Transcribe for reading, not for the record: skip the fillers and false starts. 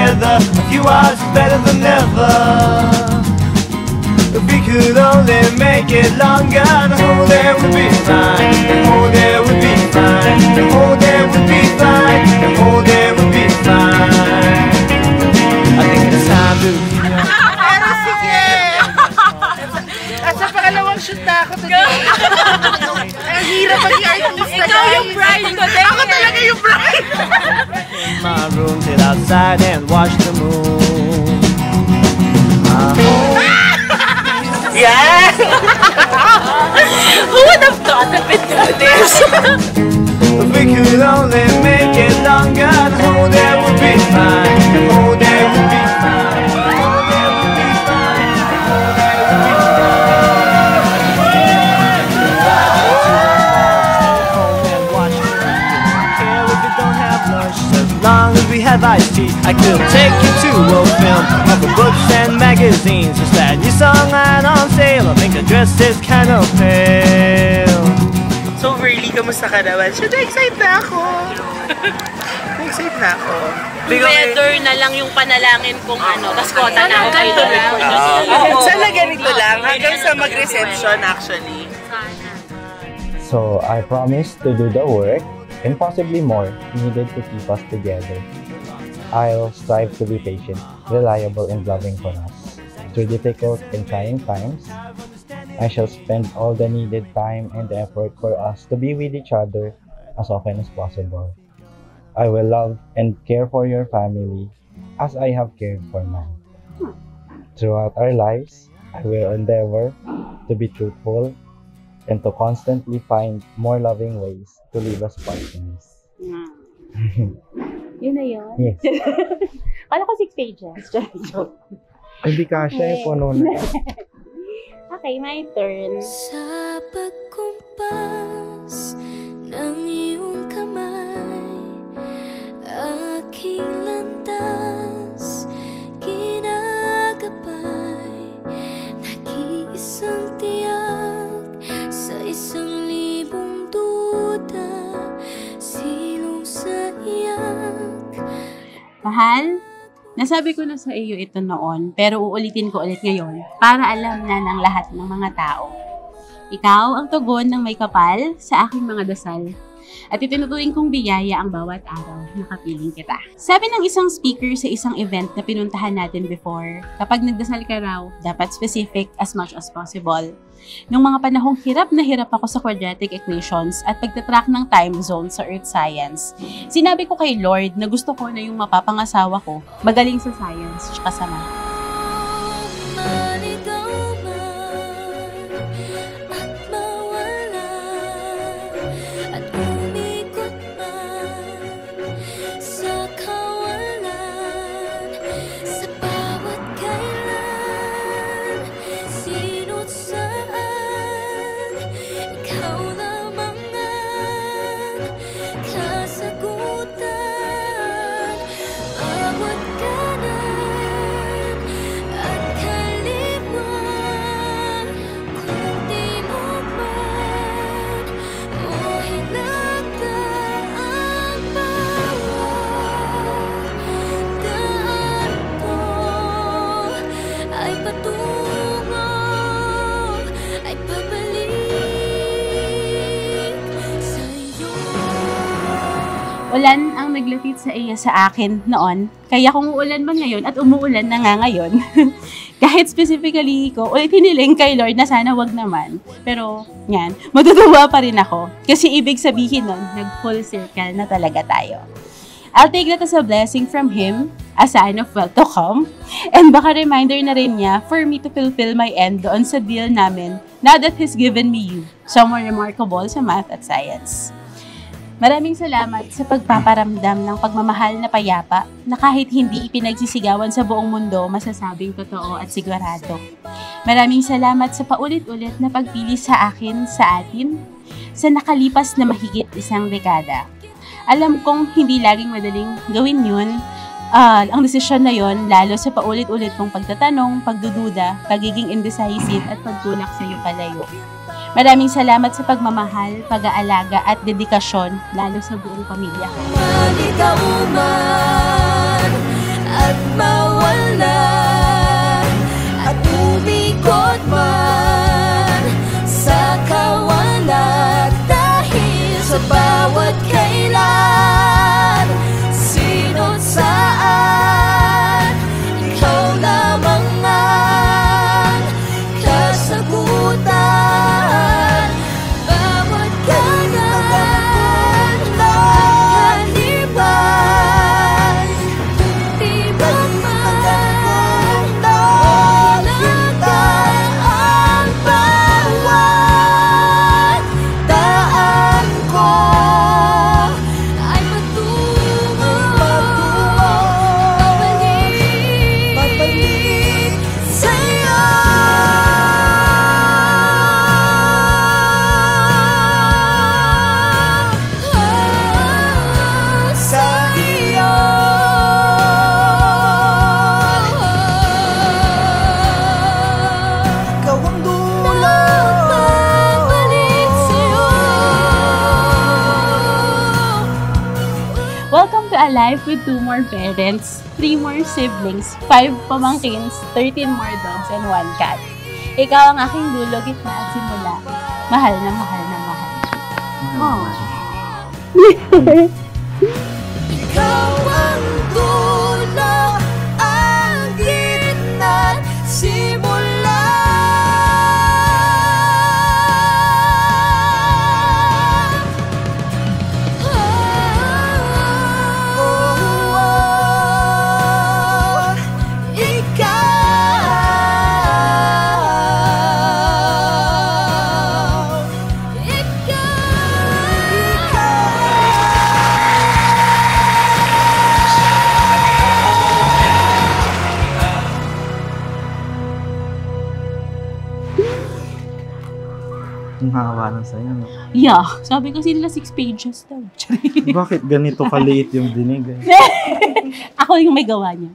together, a few hours better than never. If we could only make it longer, the whole day would be fine. The whole day would be fine. The whole day would be fine. The whole day would be fine. I think it's time to. Pero sige! Nasa pangalawang shoot na ako today. Ang hirap maging artista. Ikaw yung bride ko din. Ako talaga yung bride! In my room, sit outside and watch the moon. Yes! Who would have thought of it like this? If we could only make it longer, the whole day would be fine. The whole day would be fine. The whole day would be fine. The whole day would be fine. As long as we have iced tea, I could take you to a film of the books and magazines. Just that your song line on sale. I think the dress is kind of pale. So, Verly, kamusta ka naman? Siya, na-excite na ako. Na-excite na ako. Weather na lang yung panalangin kong ano, tas kota na ako kayo record na Sana ganito lang, hanggang sa mag-reception actually. So, I promise to do the work and possibly more needed to keep us together. I'll strive to be patient, reliable, and loving for us. Through difficult and trying times, I shall spend all the needed time and effort for us to be with each other as often as possible. I will love and care for your family as I have cared for mine. Throughout our lives, I will endeavor to be truthful and to constantly find more loving ways to live as partners. Yun na yun? Yes. Kala ko 6 pages. Joke. Hindi kasya yung puno na. Okay, my turn. Sa pagkumpas ng iyong kamay, aking landas ginagabay, nag-iisang tiyak sa 1,000 duda, silong sa iyak. Mahal, nasabi ko na sa iyo ito noon, pero uulitin ko ulit ngayon para alam na ng lahat ng mga tao. Ikaw ang tugon ng may kapal sa aking mga dasal. At itinuturing kong biyaya ang bawat araw na kapiling kita. Sabi ng isang speaker sa isang event na pinuntahan natin before, kapag nagdasal ka raw, dapat specific as much as possible. Nung mga panahong hirap na hirap ako sa quadratic equations at pagtatrack ng time zone sa Earth Science, sinabi ko kay Lord na gusto ko na yung mapapangasawa ko magaling sa science at sa math. Ulan ang naglapit sa iya sa akin noon, kaya kung uulan man ngayon at umuulan na nga ngayon, kahit specifically ko, ulit hiniling kay Lord na sana wag naman. Pero, yan, matutuwa pa rin ako. Kasi ibig sabihin nun, nag-full circle na talaga tayo. I'll take that as a blessing from Him, a sign of well to come, and baka reminder na rin niya for me to fulfill my end doon sa deal namin now that He's given me you, someone remarkable sa math at science. Maraming salamat sa pagpaparamdam ng pagmamahal na payapa na kahit hindi ipinagsisigawan sa buong mundo, masasabing totoo at sigurado. Maraming salamat sa paulit-ulit na pagpili sa akin, sa atin, sa nakalipas na mahigit 1 dekada. Alam kong hindi laging madaling gawin yun, ang desisyon na yon, lalo sa paulit-ulit kong pagtatanong, pagdududa, pagiging indecisive at pagtulak sa iyo palayo. Maraming salamat sa pagmamahal, pag-aalaga at dedikasyon, lalo sa buong pamilya ko. Maligaw man at bawat kailan, sino't saan, ikaw lamang ang kasagutan. Bawat kanan, kaliban, di ba man ilagan ang bawat daan ko ay patungo, babalik sa'yo. Sa'yo. Ikaw ang dulo, babalik sa'yo. Welcome to A Life with 2 more parents, 3 more siblings, 5 pamangkins, 13 more dogs, and 1 cat. Ikaw ang aking dulo, gitna at simula. Mahal na mahal na mahal. Oh. Ikaw ang dulo, ang gitna, simula. Ang haba lang sa'yo. No? Yeah, sabi kasi nila 6 pages daw. Bakit ganito kaliit yung dinig? Ako yung may gawa niya.